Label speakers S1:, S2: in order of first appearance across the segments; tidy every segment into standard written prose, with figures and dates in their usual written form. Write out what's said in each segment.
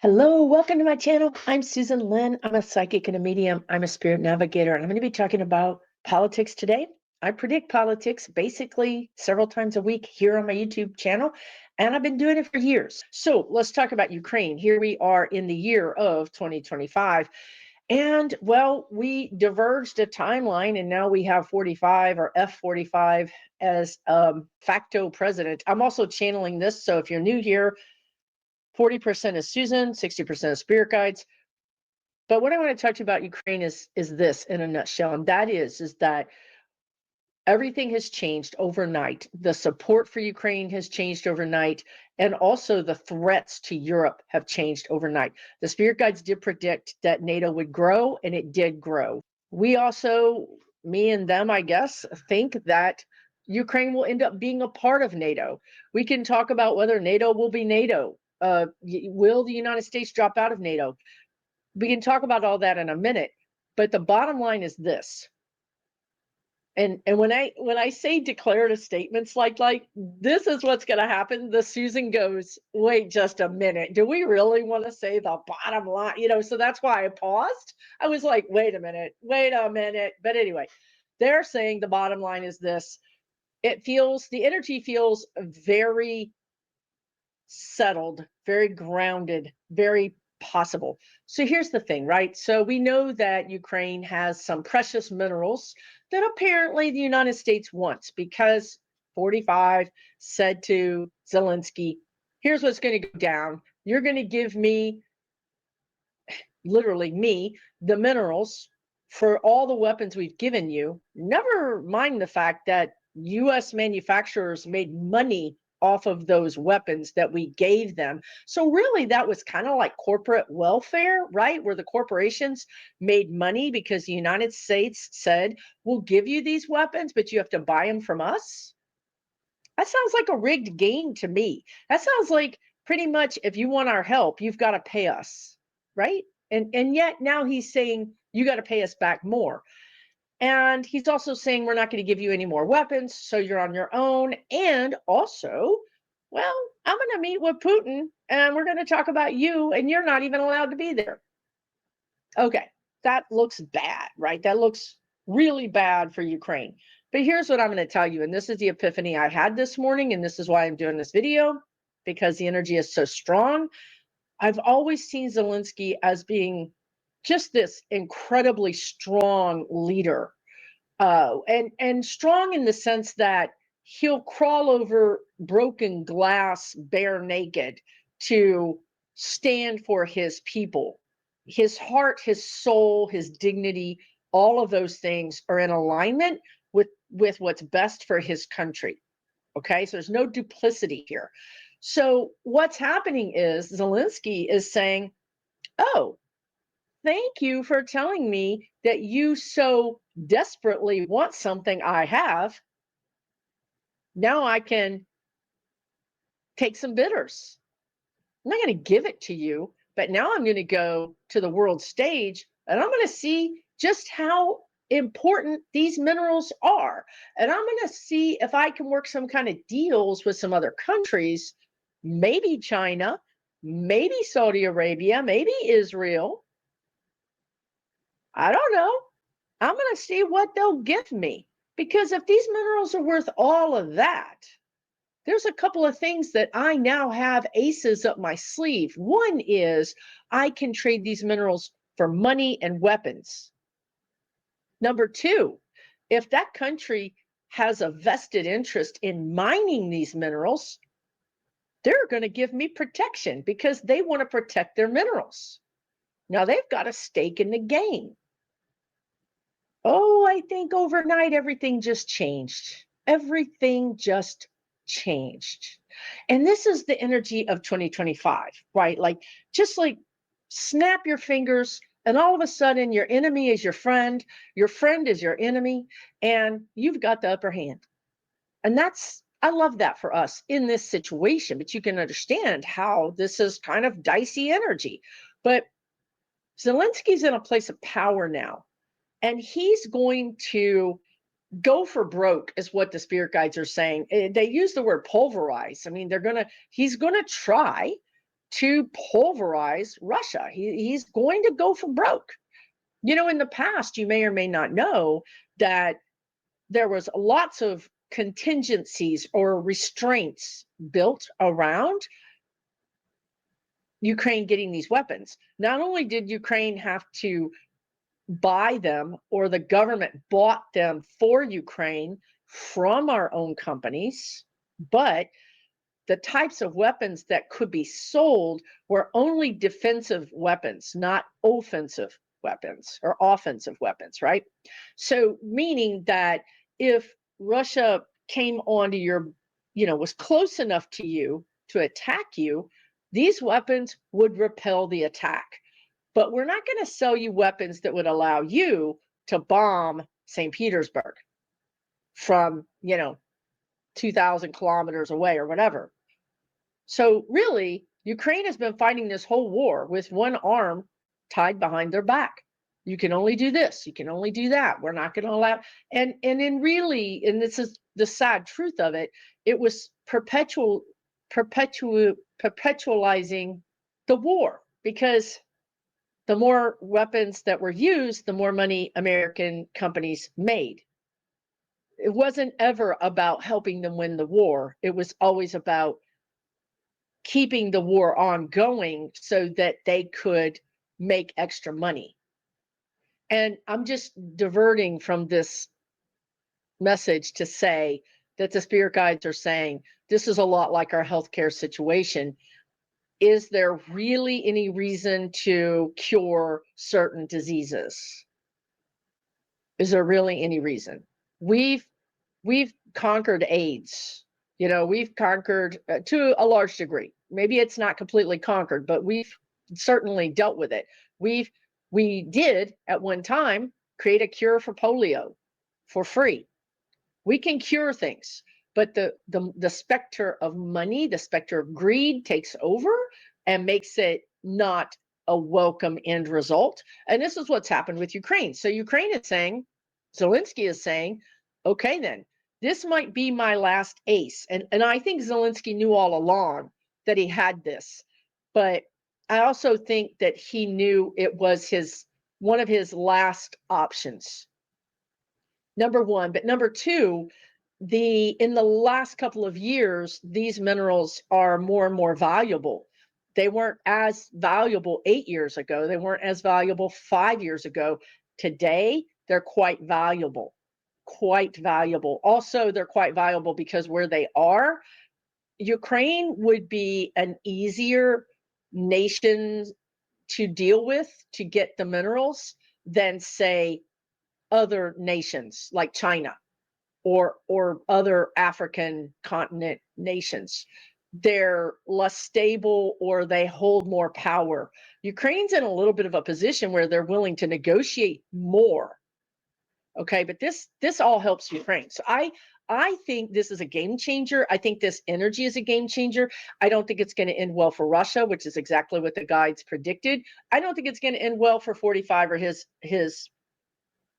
S1: Hello, welcome to my channel. I'm Susan Lynn. I'm a psychic and a medium. I'm a spirit navigator, and I'm going to be talking about politics today. I predict politics basically several times a week here on my YouTube channel, and I've been doing it for years. So let's talk about Ukraine. Here we are in the year of 2025. And well, we diverged a timeline, and now we have 45 or F45 as facto president. I'm also channeling this. So if you're new here, 40% is Susan, 60% is spirit guides. But what I want to talk to you about Ukraine is this in a nutshell, and that is that everything has changed overnight. The support for Ukraine has changed overnight, and also the threats to Europe have changed overnight. The spirit guides did predict that NATO would grow, and it did grow. We also, me and them, I guess, think that Ukraine will end up being a part of NATO. We can talk about whether NATO will be NATO. Will the United States drop out of NATO? We can talk about all that in a minute, but the bottom line is this. And when I say declarative statements like this is what's going to happen, the Susan goes, wait just a minute, do we really want to say the bottom line? So that's why I paused. I was like, wait a minute. But anyway, they're saying the bottom line is this. The energy feels very settled, very grounded, very possible. So here's the thing, right? So we know that Ukraine has some precious minerals that apparently the United States wants because 45 said to Zelensky, here's what's going to go down. You're going to give me, literally me, the minerals for all the weapons we've given you. Never mind the fact that US manufacturers made money off of those weapons that we gave them. So really that was kind of like corporate welfare, right? Where the corporations made money because the United States said, we'll give you these weapons, but you have to buy them from us. That sounds like a rigged game to me. That sounds like pretty much if you want our help, you've got to pay us, right? And yet now he's saying you got to pay us back more. And he's also saying we're not going to give you any more weapons, so you're on your own. And also, well, I'm going to meet with Putin and we're going to talk about you, and you're not even allowed to be there. Okay, that looks bad, right? That looks really bad for Ukraine. But here's what I'm going to tell you, and this is the epiphany I had this morning, and this is why I'm doing this video, because the energy is so strong. I've always seen Zelensky as being just this incredibly strong leader, and strong in the sense that he'll crawl over broken glass bare naked to stand for his people. His heart, his soul, his dignity, all of those things are in alignment with what's best for his country. Okay, so there's no duplicity here. So what's happening is Zelensky is saying, oh, thank you for telling me that you so desperately want something I have. Now I can take some bidders. I'm not going to give it to you, but now I'm going to go to the world stage and I'm going to see just how important these minerals are. And I'm going to see if I can work some kind of deals with some other countries, maybe China, maybe Saudi Arabia, maybe Israel. I don't know. I'm going to see what they'll give me. Because if these minerals are worth all of that, there's a couple of things that I now have aces up my sleeve. One is I can trade these minerals for money and weapons. Number two, if that country has a vested interest in mining these minerals, they're going to give me protection because they want to protect their minerals. Now they've got a stake in the game. Oh, I think overnight everything just changed. Everything just changed. And this is the energy of 2025, right? Just like snap your fingers, and all of a sudden your enemy is your friend is your enemy, and you've got the upper hand. And I love that for us in this situation, but you can understand how this is kind of dicey energy. But Zelensky's in a place of power now. And he's going to go for broke, is what the spirit guides are saying. They use the word pulverize. I mean, he's going to try to pulverize Russia. He's going to go for broke. You know, in the past, you may or may not know that there was lots of contingencies or restraints built around Ukraine getting these weapons. Not only did Ukraine have to buy them, or the government bought them for Ukraine from our own companies, but the types of weapons that could be sold were only defensive weapons, not offensive weapons or offensive weapons, right? So, meaning that if Russia came onto your, was close enough to you to attack you, these weapons would repel the attack. But we're not going to sell you weapons that would allow you to bomb St. Petersburg from, 2,000 kilometers away or whatever. So really, Ukraine has been fighting this whole war with one arm tied behind their back. You can only do this. You can only do that. We're not going to allow. And this is the sad truth of it. It was perpetualizing the war, because the more weapons that were used, the more money American companies made. It wasn't ever about helping them win the war. It was always about keeping the war ongoing so that they could make extra money. And I'm just diverting from this message to say that the spirit guides are saying this is a lot like our healthcare situation. Is there really any reason to cure certain diseases? Is there really any reason? We've conquered AIDS. We've conquered to a large degree. Maybe it's not completely conquered, but we've certainly dealt with it. We did at one time create a cure for polio for free. We can cure things, but the specter of money, the specter of greed takes over and makes it not a welcome end result. And this is what's happened with Ukraine. So Ukraine is saying, Zelensky is saying, okay, then this might be my last ace. And I think Zelensky knew all along that he had this, but I also think that he knew it was one of his last options. Number one, but number two, in the last couple of years, these minerals are more and more valuable. They weren't as valuable 8 years ago. They weren't as valuable 5 years ago. Today, they're quite valuable. Quite valuable. Also, they're quite valuable because where they are, Ukraine would be an easier nation to deal with to get the minerals than, say, other nations like China or other African continent nations. They're less stable, or they hold more power. Ukraine's in a little bit of a position where they're willing to negotiate more. Okay, but this all helps Ukraine. So I think this is a game changer. I think this energy is a game changer. I don't think it's going to end well for Russia, which is exactly what the guides predicted. I don't think it's going to end well for 45 or his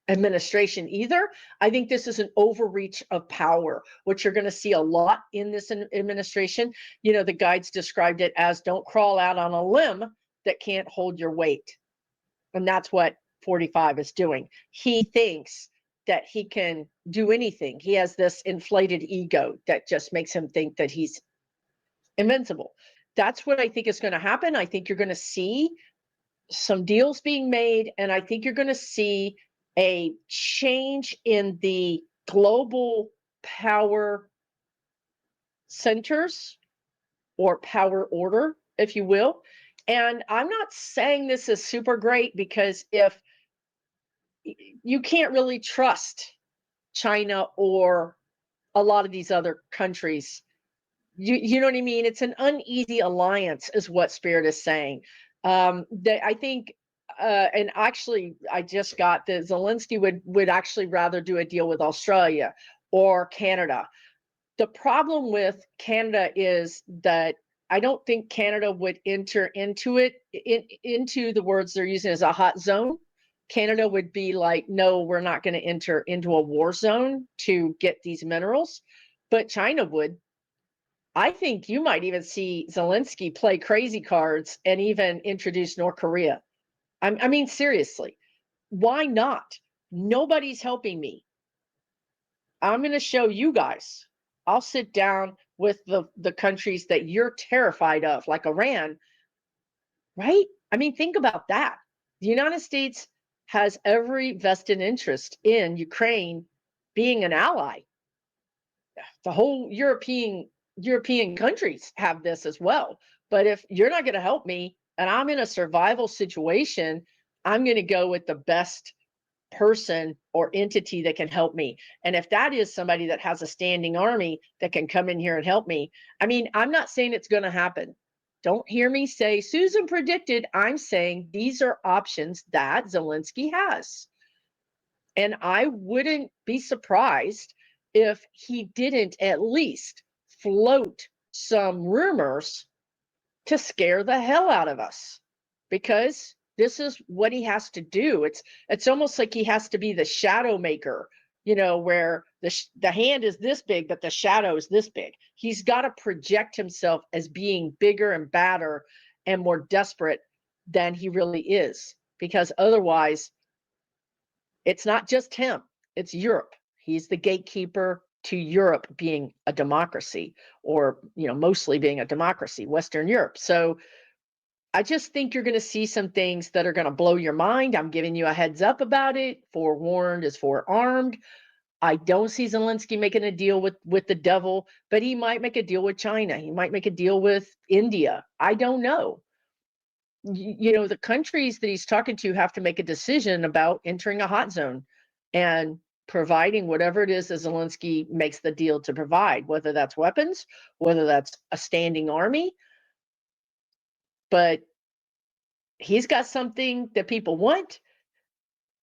S1: administration either. I think this is an overreach of power, which you're going to see a lot in this administration. The guides described it as don't crawl out on a limb that can't hold your weight. And that's what 45 is doing. He thinks that he can do anything. He has this inflated ego that just makes him think that he's invincible. That's what I think is going to happen. I think you're going to see some deals being made, and I think you're going to see a change in the global power centers or power order, if you will. And I'm not saying this is super great, because if you can't really trust China or a lot of these other countries, you know what I mean? It's an uneasy alliance is what Spirit is saying. I think and actually, I just got that Zelensky would actually rather do a deal with Australia or Canada. The problem with Canada is that I don't think Canada would enter into the words they're using as a hot zone. Canada would be like, no, we're not going to enter into a war zone to get these minerals, but China would. I think you might even see Zelensky play crazy cards and even introduce North Korea. I mean, seriously, why not? Nobody's helping me. I'm going to show you guys. I'll sit down with the countries that you're terrified of, like Iran, right? I mean, think about that. The United States has every vested interest in Ukraine being an ally. The whole European countries have this as well. But if you're not going to help me and I'm in a survival situation, I'm going to go with the best person or entity that can help me. And if that is somebody that has a standing army that can come in here and help me, I mean, I'm not saying it's going to happen. Don't hear me say Susan predicted. I'm saying these are options that Zelensky has. And I wouldn't be surprised if he didn't at least float some rumors to scare the hell out of us, because this is what he has to do. It's almost like he has to be the shadow maker, where the hand is this big but the shadow is this big. He's got to project himself as being bigger and badder and more desperate than he really is, because otherwise it's not just him, it's Europe. He's the gatekeeper to Europe being a democracy, or mostly being a democracy, Western Europe. So I just think you're going to see some things that are going to blow your mind. I'm giving you a heads up about it. Forewarned is forearmed. I don't see Zelensky making a deal with the devil, but he might make a deal with China. He might make a deal with India. I don't know. The countries that he's talking to have to make a decision about entering a hot zone and providing whatever it is that Zelensky makes the deal to provide, whether that's weapons, whether that's a standing army. But he's got something that people want,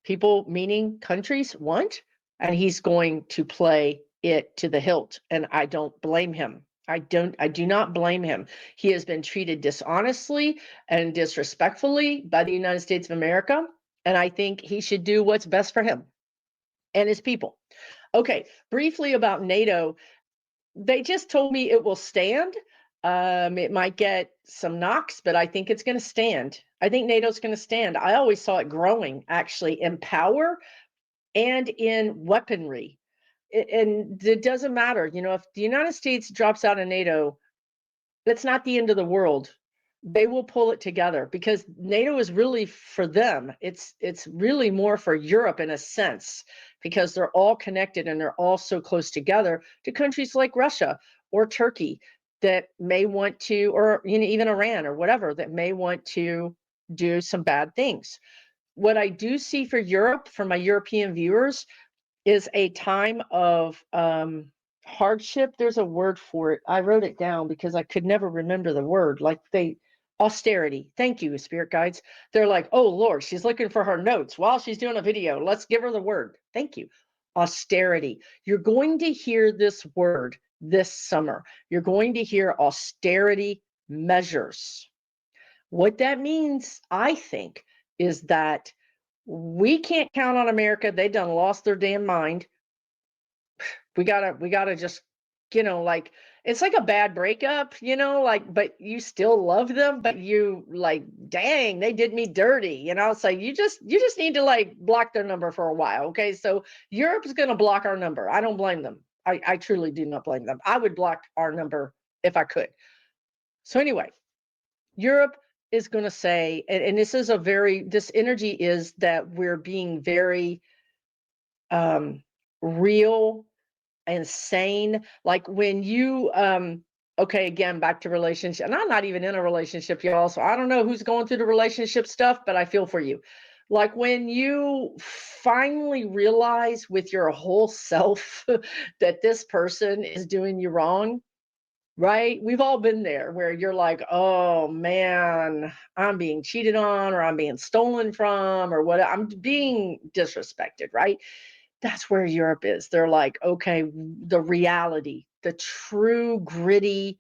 S1: people meaning countries want, and he's going to play it to the hilt. And I don't blame him. I do not blame him. He has been treated dishonestly and disrespectfully by the United States of America. And I think he should do what's best for him and his people. Okay, briefly about NATO. They just told me it will stand. It might get some knocks, but I think it's going to stand. I think NATO's going to stand. I always saw it growing, actually, in power and in weaponry. And it doesn't matter. If the United States drops out of NATO, that's not the end of the world. They will pull it together, because NATO is really for them. It's really more for Europe in a sense, because they're all connected and they're all so close together to countries like Russia or Turkey that may want to, or even Iran or whatever, that may want to do some bad things. What I do see for Europe, for my European viewers, is a time of hardship. There's a word for it. I wrote it down because I could never remember the word. Austerity. Thank you, spirit guides. They're like, oh Lord, she's looking for her notes while she's doing a video. Let's give her the word. Thank you. Austerity. You're going to hear this word this summer. You're going to hear austerity measures. What that means, I think, is that we can't count on America. They done lost their damn mind. We gotta just, it's like a bad breakup, but you still love them, but you dang, they did me dirty, so you just need to block their number for a while. Okay, so Europe's gonna block our number. I don't blame them. I truly do not blame them. I would block our number if I could. So anyway, Europe is going to say, and this energy is that we're being very real and sane. Like when you, okay, again, back to relationship, and I'm not even in a relationship, y'all, so I don't know who's going through the relationship stuff, but I feel for you. Like when you finally realize with your whole self that this person is doing you wrong, right? We've all been there where you're like, oh man, I'm being cheated on, or I'm being stolen from, or what, I'm being disrespected, right? That's where Europe is. They're like, okay, the reality, the true gritty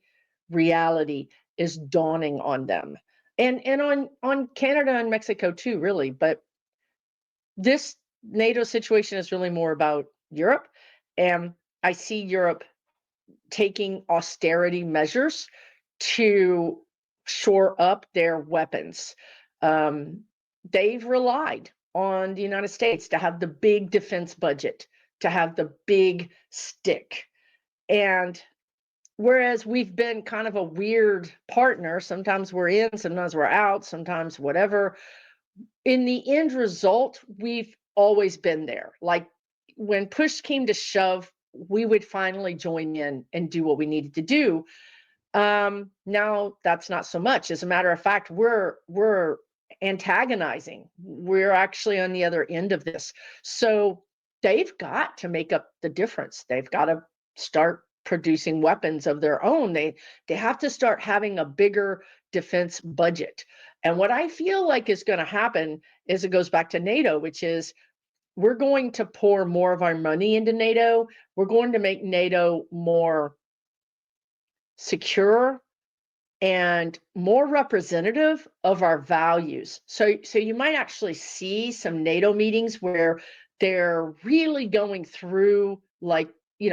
S1: reality is dawning on them. And on Canada and Mexico too, really. But this NATO situation is really more about Europe. And I see Europe taking austerity measures to shore up their weapons. They've relied on the United States to have the big defense budget, to have the big stick. And whereas we've been kind of a weird partner, sometimes we're in, sometimes we're out, sometimes whatever. In the end result, we've always been there. Like when push came to shove, we would finally join in and do what we needed to do. Now that's not so much. As a matter of fact, we're antagonizing. We're actually on the other end of this. So they've got to make up the difference. They've got to start producing weapons of their own. They have to start having a bigger defense budget. And what I feel like is going to happen is it goes back to NATO, which is we're going to pour more of our money into NATO. We're going to make NATO more secure and more representative of our values. So you might actually see some NATO meetings where they're really going through, like,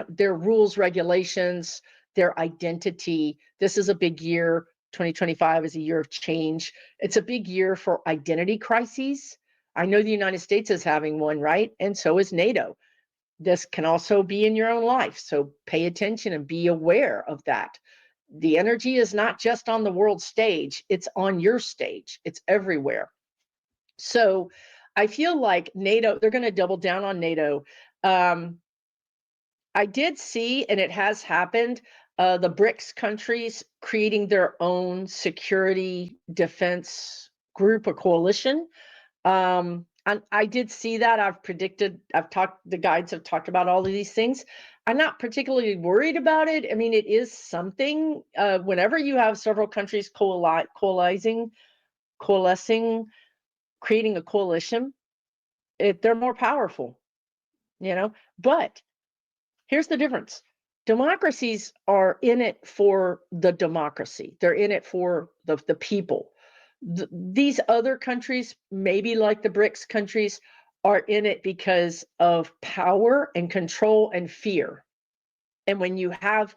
S1: their rules, regulations, their identity. This is a big year. 2025 is a year of change. It's a big year for identity crises. I know the United States is having one, right? And so is NATO. This can also be in your own life. So pay attention and be aware of that. The energy is not just on the world stage, it's on your stage. It's everywhere. So I feel like NATO, they're going to double down on NATO. I did see, and it has happened, the BRICS countries creating their own security defense group or coalition. And I did see that. The guides have talked about all of these things. I'm not particularly worried about it. I mean, it is something. Whenever you have several countries coalescing, creating a coalition, they're more powerful, But here's the difference. Democracies are in it for the democracy. They're in it for the people. These other countries, maybe like the BRICS countries, are in it because of power and control and fear. And when you have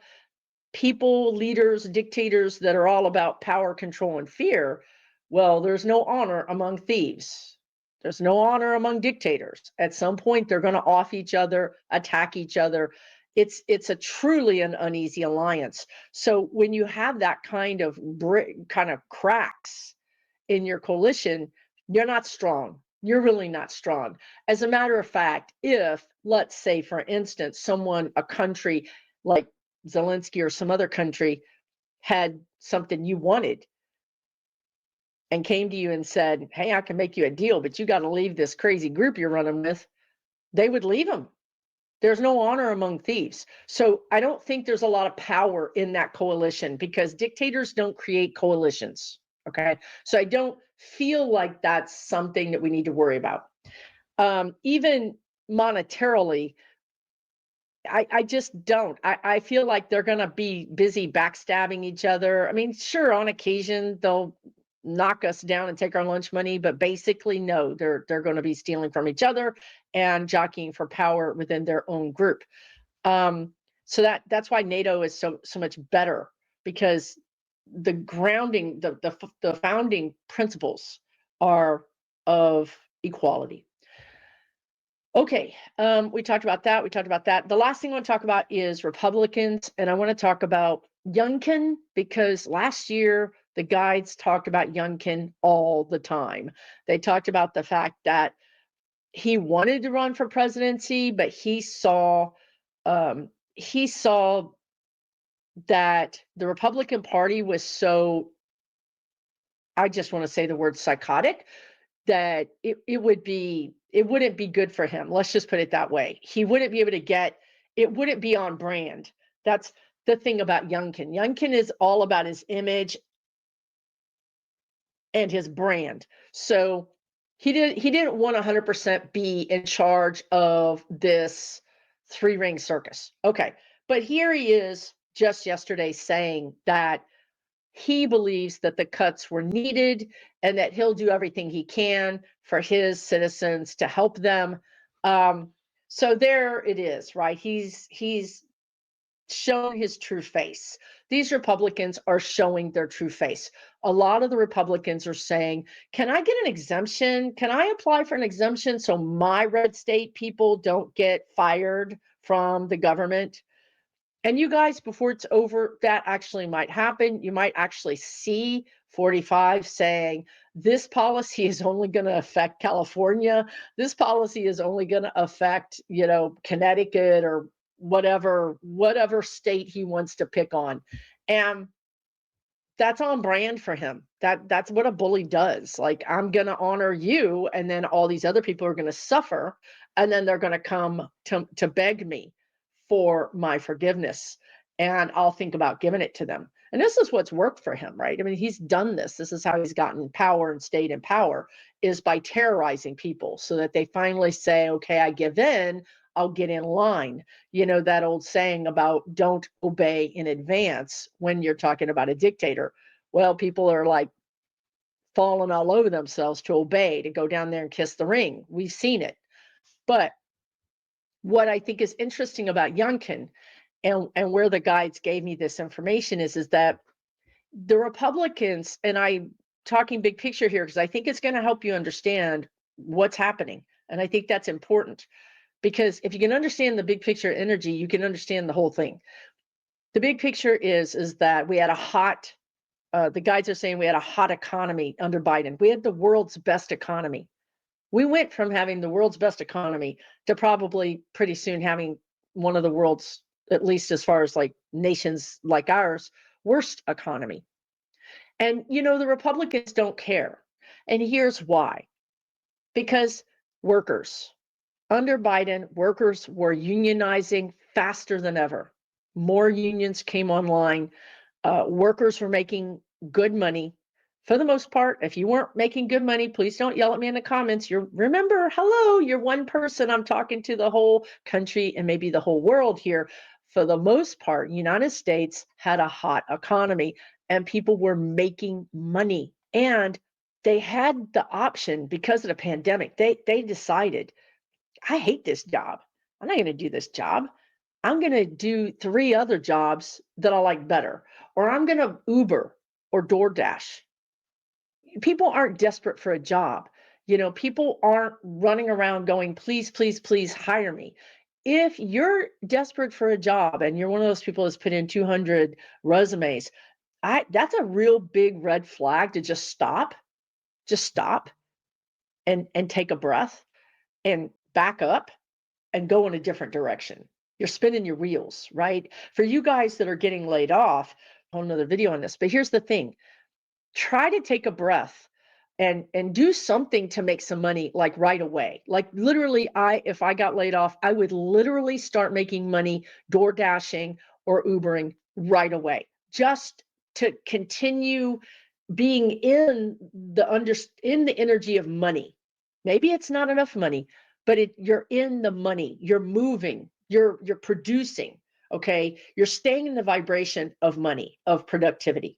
S1: people, leaders, dictators that are all about power, control, and fear, well, there's no honor among thieves. There's no honor among dictators. At some point, they're going to off each other, attack each other. It's a truly an uneasy alliance. So when you have that kind of cracks in your coalition, you're not strong. You're really not strong. As a matter of fact, if, let's say, for instance, a country like Zelensky or some other country had something you wanted and came to you and said, hey, I can make you a deal, but you got to leave this crazy group you're running with, they would leave them. There's no honor among thieves. So I don't think there's a lot of power in that coalition because dictators don't create coalitions. Okay. So I don't feel like that's something that we need to worry about. Even monetarily, I just don't. I feel like they're going to be busy backstabbing each other. I mean, sure, on occasion, they'll knock us down and take our lunch money, but basically, no, they're going to be stealing from each other and jockeying for power within their own group. So that's why NATO is so much better, because the grounding, the founding principles are of equality. Okay, we talked about that. The last thing I want to talk about is Republicans, and I want to talk about Youngkin, because last year the guides talked about Youngkin all the time. They talked about the fact that he wanted to run for presidency, but he saw that the Republican Party was so, I just want to say the word psychotic, that it wouldn't be good for him. Let's just put it that way. He wouldn't be able to it wouldn't be on brand. That's the thing about Youngkin. Youngkin is all about his image and his brand. So he didn't want 100% be in charge of this three-ring circus. Okay, but here he is just yesterday saying that he believes that the cuts were needed and that he'll do everything he can for his citizens to help them. So there it is, right? He's shown his true face. These Republicans are showing their true face. A lot of the Republicans are saying, can I get an exemption? Can I apply for an exemption so my red state people don't get fired from the government? And you guys, before it's over, that actually might happen. You might actually see 45 saying, this policy is only going to affect California. This policy is only going to affect, Connecticut or whatever state he wants to pick on. And that's on brand for him. That's what a bully does. Like, I'm going to honor you, and then all these other people are going to suffer, and then they're going to come to beg me for my forgiveness, and I'll think about giving it to them. And this is what's worked for him, right? I mean, he's done this. This is how he's gotten power and stayed in power, is by terrorizing people so that they finally say, okay, I give in, I'll get in line. You know, that old saying about don't obey in advance when you're talking about a dictator. Well, people are like falling all over themselves to obey, to go down there and kiss the ring. We've seen it. But what I think is interesting about Youngkin, and where the guides gave me this information is that the Republicans, and I'm talking big picture here because I think it's going to help you understand what's happening. And I think that's important, because if you can understand the big picture energy, you can understand the whole thing. The big picture is that we had a hot, the guides are saying we had a hot economy under Biden. We had the world's best economy. We went from having the world's best economy to probably pretty soon having one of the world's, at least as far as like nations like ours, worst economy. And, the Republicans don't care. And here's why. Because workers, under Biden, workers were unionizing faster than ever. More unions came online. Workers were making good money. For the most part, if you weren't making good money, please don't yell at me in the comments. Remember, hello, you're one person. I'm talking to the whole country and maybe the whole world here. For the most part, United States had a hot economy and people were making money. And they had the option because of the pandemic. They decided, I hate this job. I'm not going to do this job. I'm going to do 3 other jobs that I like better, or I'm going to Uber or DoorDash. People aren't desperate for a job. People aren't running around going, please, please, please hire me. If you're desperate for a job and you're one of those people that's put in 200 resumes, that's a real big red flag to just stop and take a breath and back up and go in a different direction. You're spinning your wheels, right? For you guys that are getting laid off, a whole nother video on this, but here's the thing. Try to take a breath and do something to make some money, like right away. Like literally, if I got laid off, I would literally start making money door dashing or Ubering right away, just to continue being in the energy of money. Maybe it's not enough money, but you're in the money, you're moving, you're producing, okay? You're staying in the vibration of money, of productivity.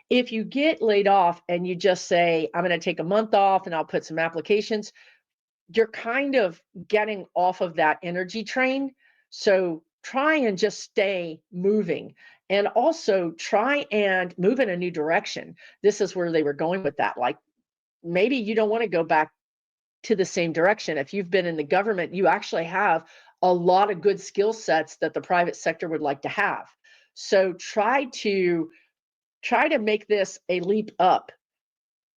S1: If you get laid off and you just say, I'm going to take a month off and I'll put some applications, you're kind of getting off of that energy train. So try and just stay moving, and also try and move in a new direction. This is where they were going with that. Like, maybe you don't want to go back to the same direction. If you've been in the government, you actually have a lot of good skill sets that the private sector would like to have. So try to make this a leap up.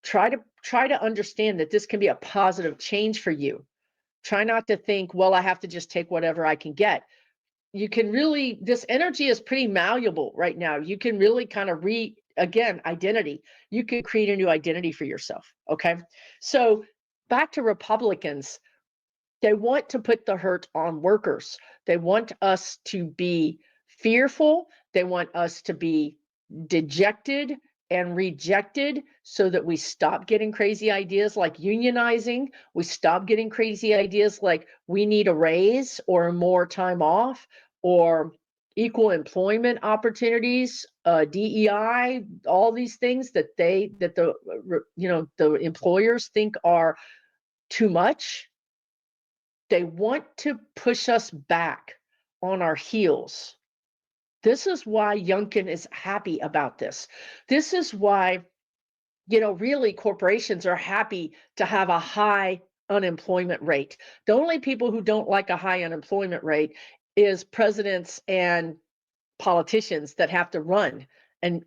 S1: Try to understand that this can be a positive change for you. Try not to think, well, I have to just take whatever I can get. You can really, this energy is pretty malleable right now. You can really kind of again, identity. You can create a new identity for yourself. Okay. So back to Republicans, they want to put the hurt on workers. They want us to be fearful. They want us to be dejected and rejected so that we stop getting crazy ideas like unionizing. We stop getting crazy ideas like we need a raise or more time off or equal employment opportunities, DEI, all these things that the employers think are too much. They want to push us back on our heels This is why Youngkin is happy about this. This is why, really corporations are happy to have a high unemployment rate. The only people who don't like a high unemployment rate is presidents and politicians that have to run and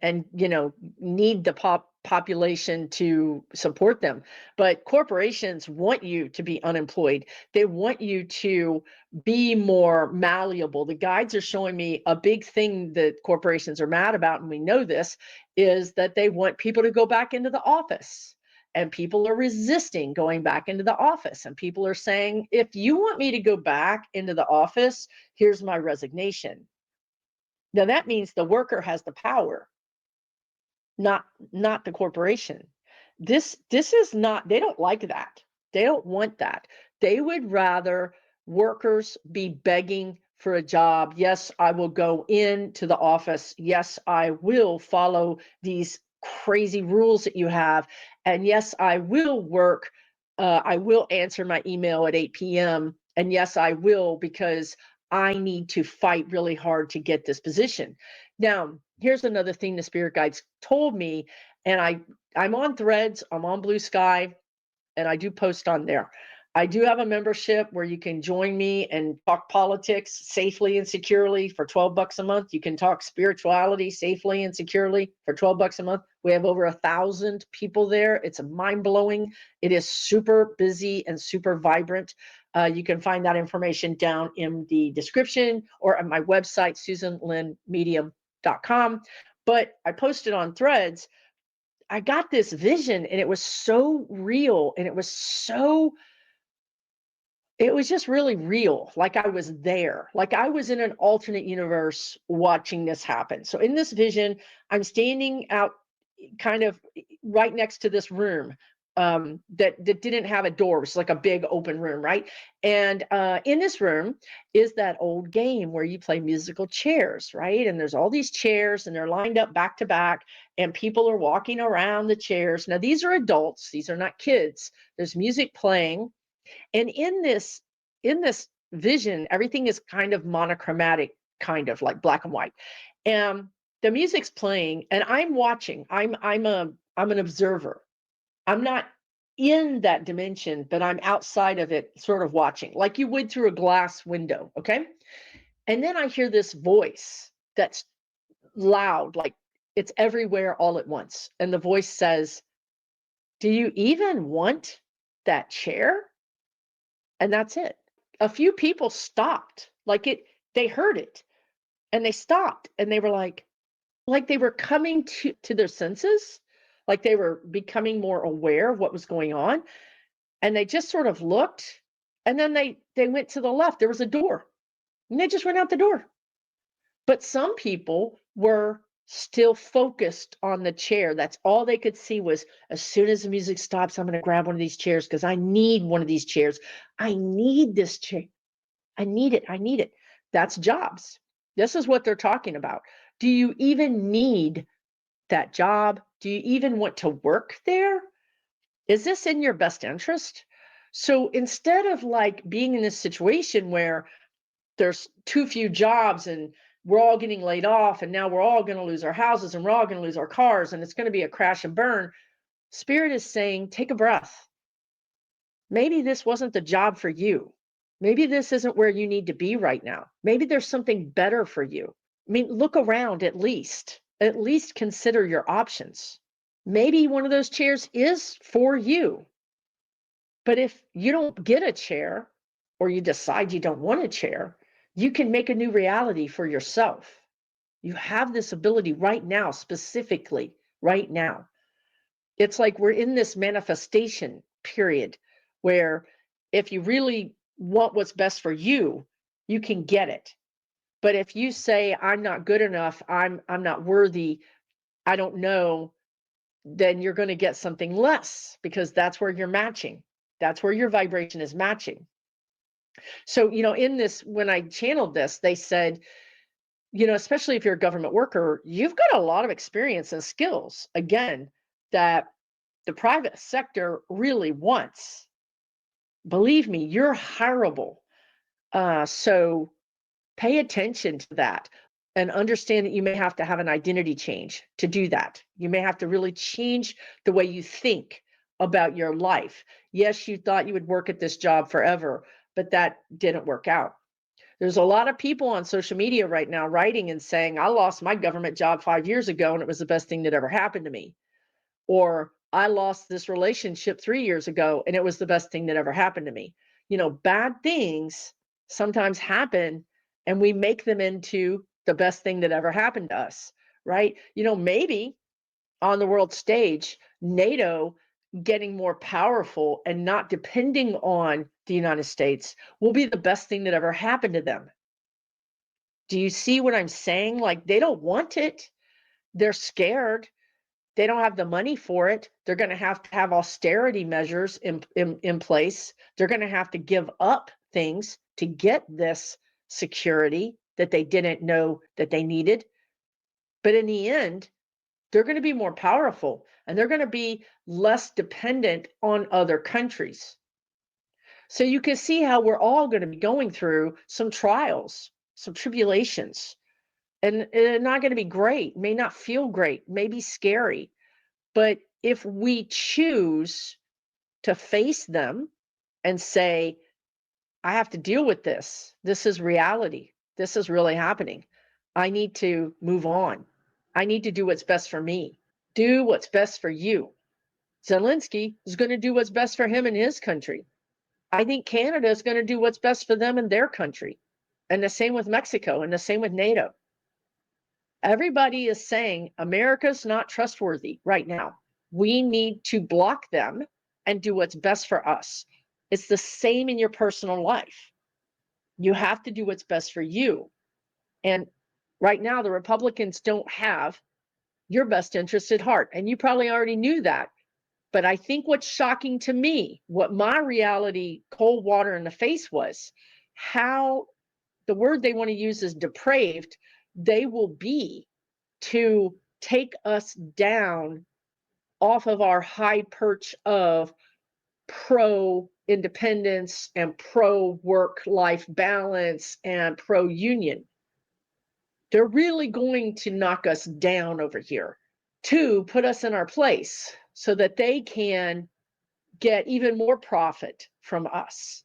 S1: need the population to support them. But corporations want you to be unemployed. They want you to be more malleable. The guides are showing me a big thing that corporations are mad about, and we know this, is that they want people to go back into the office. And people are resisting going back into the office. And people are saying, if you want me to go back into the office, here's my resignation. Now that means the worker has the power, not the corporation. This is not, they don't like that. They don't want that. They would rather workers be begging for a job. Yes, I will go into the office. Yes, I will follow these crazy rules that you have. And yes, I will work. I will answer my email at 8 p.m. And yes, I will, because I need to fight really hard to get this position. Now, here's another thing the spirit guides told me, and I'm on Threads, I'm on Blue Sky, and I do post on there. I do have a membership where you can join me and talk politics safely and securely for 12 bucks a month. You can talk spirituality safely and securely for 12 bucks a month. We have over 1,000 people there. It's mind-blowing. It is super busy and super vibrant. You can find that information down in the description or on my website, SusanLynnMedium.com. But I posted on Threads, I got this vision, and it was so real, and it was just really real. Like I was there, like I was in an alternate universe watching this happen. So in this vision, I'm standing out kind of right next to this room that didn't have a door. It was like a big open room, right? And in this room is that old game where you play musical chairs, right? And there's all these chairs, and they're lined up back to back, and people are walking around the chairs. Now, these are adults. These are not kids. There's music playing. And in this vision, everything is kind of monochromatic, kind of like black and white. And the music's playing, and I'm watching. I'm an observer. I'm not in that dimension, but I'm outside of it, sort of watching, like you would through a glass window. Okay. And then I hear this voice that's loud, like it's everywhere all at once. And the voice says, "Do you even want that chair?" And that's it. A few people stopped, they heard it, and they stopped, and they were like they were coming to their senses, like they were becoming more aware of what was going on. And they just sort of looked, and then they went to the left. There was a door, and they just went out the door. But some people were still focused on the chair. That's all they could see was, as soon as the music stops, I'm going to grab one of these chairs because I need one of these chairs. I need this chair. I need it. I need it. That's jobs. This is what they're talking about. Do you even need that job? Do you even want to work there? Is this in your best interest? So instead of like being in this situation where there's too few jobs and we're all getting laid off, and now we're all going to lose our houses, and we're all going to lose our cars, and it's going to be a crash and burn, Spirit is saying, take a breath. Maybe this wasn't the job for you. Maybe this isn't where you need to be right now. Maybe there's something better for you. I mean, look around at least. At least consider your options. Maybe one of those chairs is for you. But if you don't get a chair, or you decide you don't want a chair, you can make a new reality for yourself. You have this ability right now, specifically right now. It's like we're in this manifestation period where if you really want what's best for you, you can get it. But if you say, I'm not good enough, I'm not worthy, I don't know, then you're going to get something less, because that's where you're matching. That's where your vibration is matching. So, in this, when I channeled this, they said, especially if you're a government worker, you've got a lot of experience and skills, again, that the private sector really wants. Believe me, you're hireable. So pay attention to that. and understand that you may have to have an identity change to do that. You may have to really change the way you think about your life. Yes, you thought you would work at this job forever, but that didn't work out. There's a lot of people on social media right now writing and saying, I lost my government job 5 years ago and it was the best thing that ever happened to me. Or I lost this relationship 3 years ago and it was the best thing that ever happened to me. You know, bad things sometimes happen and we make them into the best thing that ever happened to us, right? You know, maybe on the world stage, NATO getting more powerful and not depending on the United States will be the best thing that ever happened to them. Do you see what I'm saying? Like, they don't want it. They're scared. They don't have the money for it. They're going to have austerity measures in place. They're going to have to give up things to get this security that they didn't know that they needed. But in the end, they're going to be more powerful and they're going to be less dependent on other countries. So you can see how we're all going to be going through some trials, some tribulations, and it's not going to be great, may not feel great, may be scary. But if we choose to face them and say, I have to deal with this, this is reality, this is really happening, I need to move on, I need to do what's best for me, do what's best for you. Zelensky is going to do what's best for him and his country. I think Canada is going to do what's best for them and their country. And the same with Mexico and the same with NATO. Everybody is saying America's not trustworthy right now. We need to block them and do what's best for us. It's the same in your personal life. You have to do what's best for you. And right now, the Republicans don't have your best interest at heart. And you probably already knew that. But I think what's shocking to me, what my reality, cold water in the face was, how the word they want to use is depraved, they will be to take us down off of our high perch of pro independence and pro work life balance and pro union. They're really going to knock us down over here to put us in our place so that they can get even more profit from us.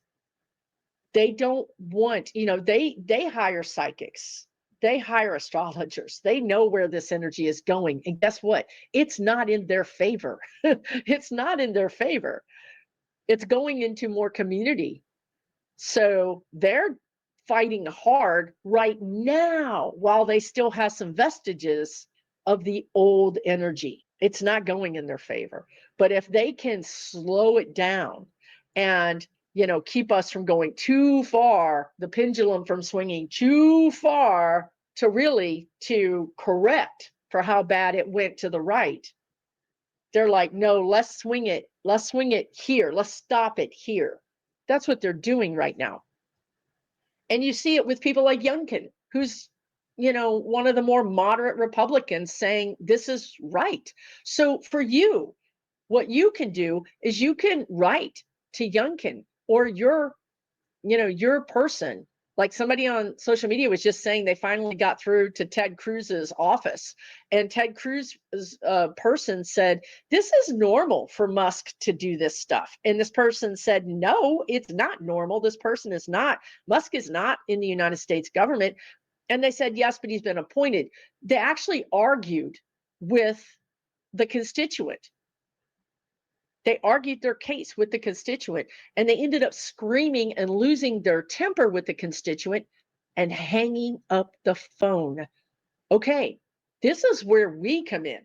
S1: They don't want, you know, they hire psychics, they hire astrologers, they know where this energy is going, and guess what, it's not in their favor. It's not in their favor. It's going into more community. So they're fighting hard right now while they still have some vestiges of the old energy. It's not going in their favor. But if they can slow it down and, you know, keep us from going too far, the pendulum from swinging too far to really to correct for how bad it went to the right, they're like, no, let's swing it here, let's stop it here. That's what they're doing right now. And you see it with people like Youngkin, who's, you know, one of the more moderate Republicans saying this is right. So for you, what you can do is you can write to Youngkin or your, you know, your person. Like somebody on social media was just saying they finally got through to Ted Cruz's office, and Ted Cruz's person said, this is normal for Musk to do this stuff. And this person said, no, it's not normal. This person is not, Musk is not in the United States government. And they said, yes, but he's been appointed. They actually argued with the constituent. They argued their case with the constituent, and they ended up screaming and losing their temper with the constituent and hanging up the phone. Okay, this is where we come in.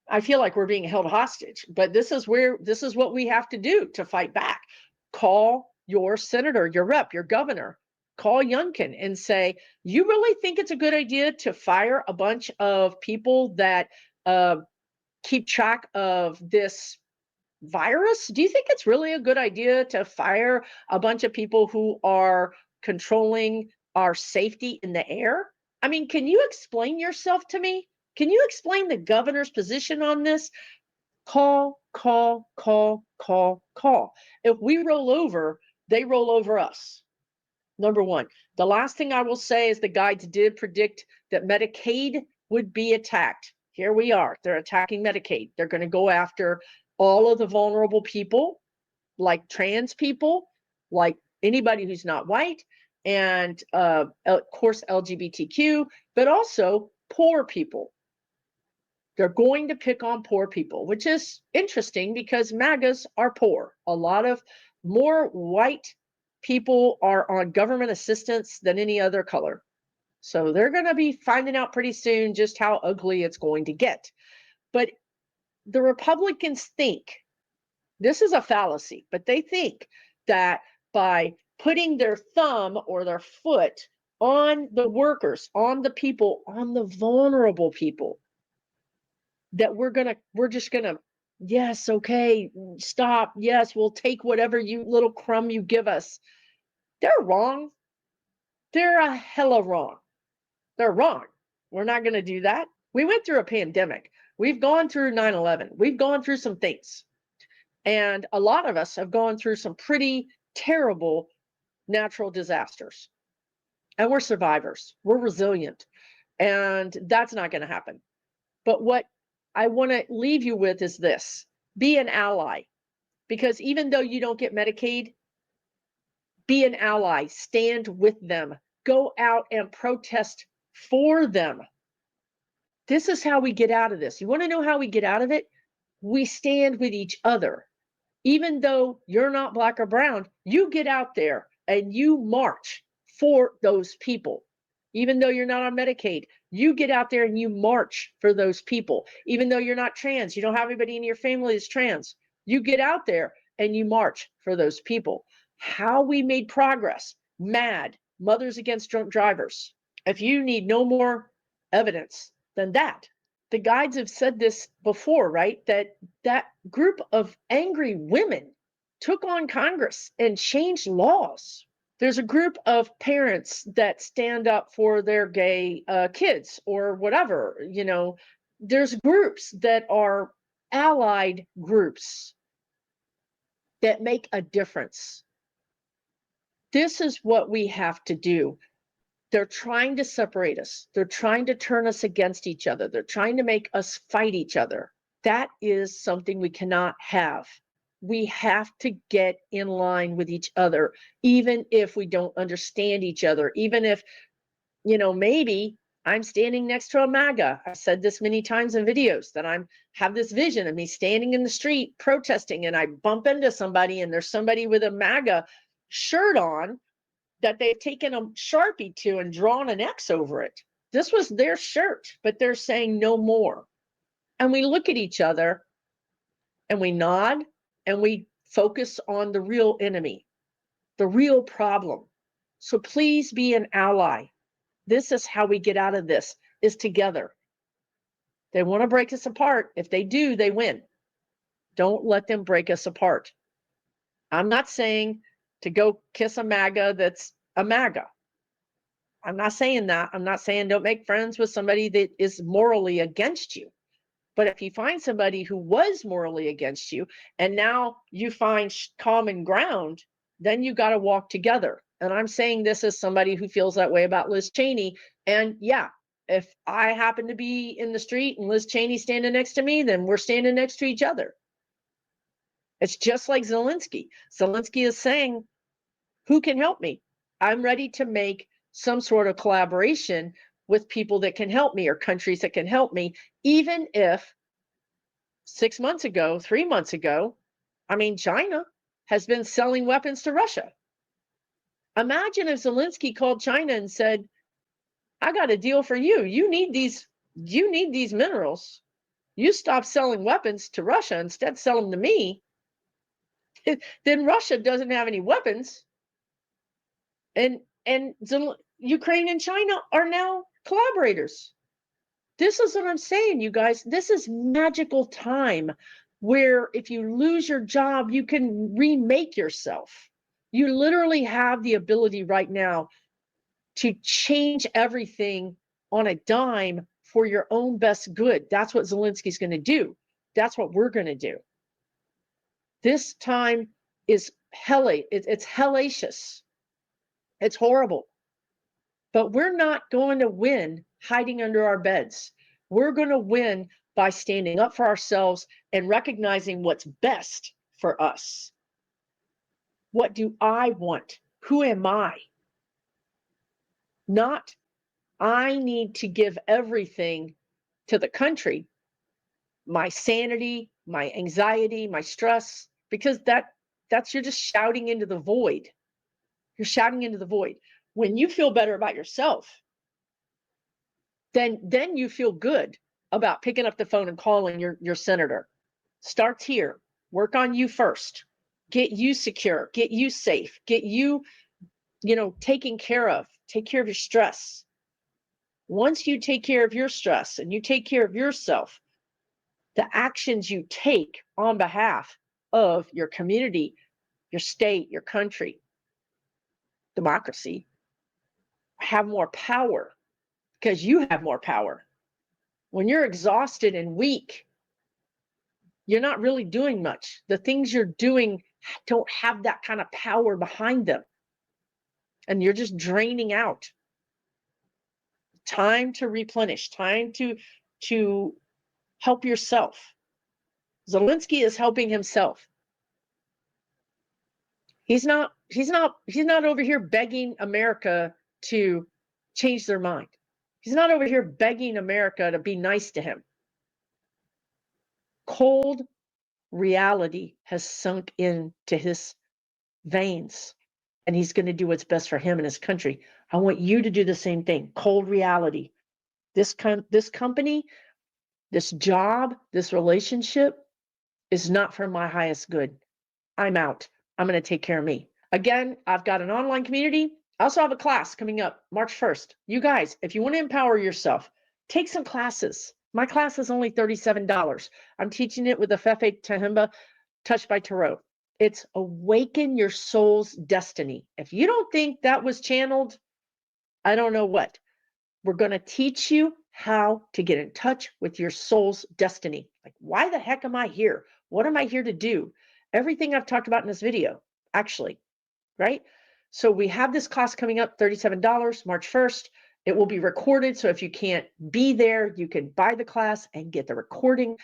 S1: I feel like we're being held hostage, but this is what we have to do to fight back. Call your senator, your rep, your governor, call Youngkin and say, you really think it's a good idea to fire a bunch of people that keep track of this virus? Do you think it's really a good idea to fire a bunch of people who are controlling our safety in the air? I mean, can you explain yourself to me? Can you explain the governor's position on this? Call, call, call, call, call. If we roll over, they roll over us. Number one. The last thing I will say is the guides did predict that Medicaid would be attacked. Here we are. They're attacking Medicaid. They're going to go after all of the vulnerable people, like trans people, like anybody who's not white, and of course LGBTQ, but also poor people. They're going to pick on poor people, which is interesting because MAGAs are poor. A lot of more white people are on government assistance than any other color. So they're going to be finding out pretty soon just how ugly it's going to get. But the Republicans think, this is a fallacy, but they think that by putting their thumb or their foot on the workers, on the people, on the vulnerable people, that we're just gonna, yes, okay, stop, yes, we'll take whatever you little crumb you give us. They're wrong. They're a hella wrong. They're wrong. We're not gonna do that. We went through a pandemic. We've gone through 9/11. We've gone through some things. And a lot of us have gone through some pretty terrible natural disasters. And we're survivors. We're resilient. And that's not going to happen. But what I want to leave you with is this: be an ally. Because even though you don't get Medicaid, be an ally. Stand with them. Go out and protest for them. This is how we get out of this. You want to know how we get out of it? We stand with each other. Even though you're not black or brown, you get out there and you march for those people. Even though you're not on Medicaid, you get out there and you march for those people. Even though you're not trans, you don't have anybody in your family that's trans, you get out there and you march for those people. How we made progress: MAD, Mothers Against Drunk Drivers. If you need no more evidence than that, the guides have said this before, right? That group of angry women took on Congress and changed laws. There's a group of parents that stand up for their gay kids or whatever. There's groups that are allied groups that make a difference. This is what we have to do. They're trying to separate us. They're trying to turn us against each other. They're trying to make us fight each other. That is something we cannot have. We have to get in line with each other, even if we don't understand each other, even if, maybe I'm standing next to a MAGA. I've said this many times in videos that have this vision of me standing in the street protesting, and I bump into somebody and there's somebody with a MAGA shirt on that they've taken a Sharpie to and drawn an X over it. This was their shirt, but they're saying no more. And we look at each other and we nod and we focus on the real enemy, the real problem. So please be an ally. This is how we get out of this, is together. They want to break us apart. If they do, they win. Don't let them break us apart. I'm not saying to go kiss a MAGA that's a MAGA. I'm not saying that. I'm not saying don't make friends with somebody that is morally against you. But if you find somebody who was morally against you and now you find common ground, then you got to walk together. And I'm saying this as somebody who feels that way about Liz Cheney. And yeah, if I happen to be in the street and Liz Cheney's standing next to me, then we're standing next to each other. It's just like Zelensky. Zelensky is saying, who can help me? I'm ready to make some sort of collaboration with people that can help me or countries that can help me, even if 6 months ago, 3 months ago, China has been selling weapons to Russia. Imagine if Zelensky called China and said, I got a deal for you. You need these minerals. You stop selling weapons to Russia, instead sell them to me. Then Russia doesn't have any weapons. And Ukraine and China are now collaborators. This is what I'm saying, you guys. This is magical time where if you lose your job, you can remake yourself. You literally have the ability right now to change everything on a dime for your own best good. That's what Zelensky's going to do. That's what we're going to do. This time is it's hellacious. It's horrible. But we're not going to win hiding under our beds. We're going to win by standing up for ourselves and recognizing what's best for us. What do I want? Who am I? Not, I need to give everything to the country, my sanity, my anxiety, my stress, because that's you're just shouting into the void. You're shouting into the void. When you feel better about yourself, then you feel good about picking up the phone and calling your senator. Starts here. Work on you first. Get you secure, get you safe, get you, taken care of. Take care of your stress. Once you take care of your stress and you take care of yourself, the actions you take on behalf of your community, your state, your country, democracy, have more power because you have more power. When you're exhausted and weak, you're not really doing much. The things you're doing don't have that kind of power behind them. And you're just draining out. Time to replenish, time to help yourself. Zelensky is helping himself. He's not over here begging America to change their mind. He's not over here begging America to be nice to him. Cold reality has sunk into his veins, and he's going to do what's best for him and his country. I want you to do the same thing. Cold reality. This company, this job, this relationship is not for my highest good. I'm out. I'm going to take care of me. Again, I've got an online community. I also have a class coming up March 1st. You guys, if you want to empower yourself, take some classes. My class is only $37. I'm teaching it with the Fefe Tahimba Touched by Tarot. It's Awaken Your Soul's Destiny. If you don't think that was channeled, I don't know what. We're going to teach you how to get in touch with your soul's destiny. Like, why the heck am I here? What am I here to do? Everything I've talked about in this video, actually, right? So we have this class coming up, $37, March 1st. It will be recorded. So if you can't be there, you can buy the class and get the recording.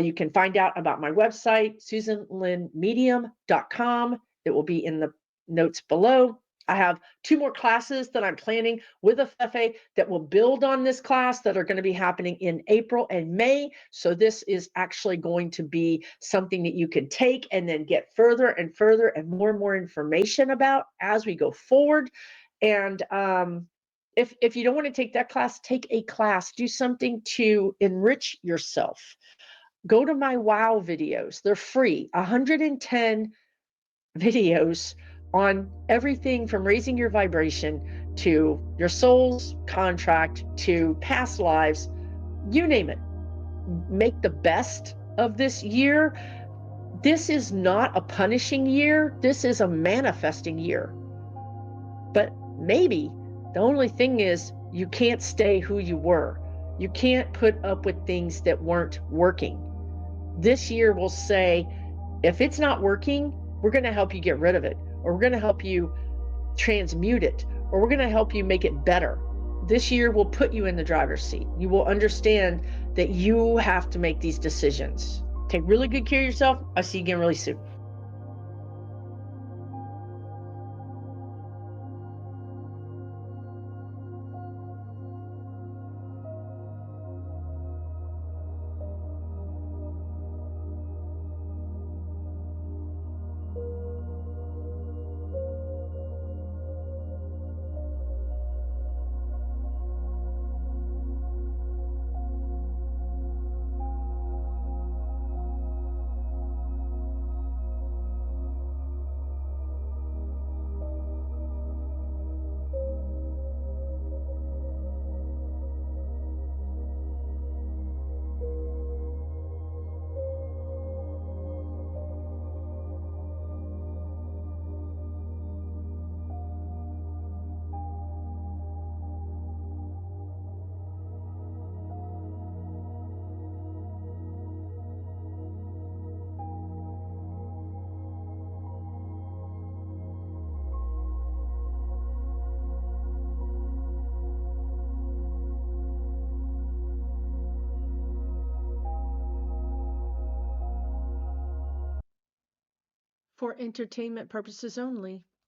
S1: You can find out about my website, SusanLynnMedium.com. It will be in the notes below. I have 2 more classes that I'm planning with a Fefe that will build on this class that are going to be happening in April and May. So this is actually going to be something that you can take and then get further and further and more information about as we go forward. And if you don't want to take that class, take a class, do something to enrich yourself. Go to my WOW videos. They're free, 110 videos on everything from raising your vibration to your soul's contract to past lives, you name it. Make the best of this year. This is not a punishing year. This is a manifesting year. But maybe the only thing is you can't stay who you were. You can't put up with things that weren't working. This year will say, if it's not working, we're going to help you get rid of it, or we're going to help you transmute it, or we're going to help you make it better. This year will put you in the driver's seat. You will understand that you have to make these decisions. Take really good care of yourself. I'll see you again really soon. For entertainment purposes only.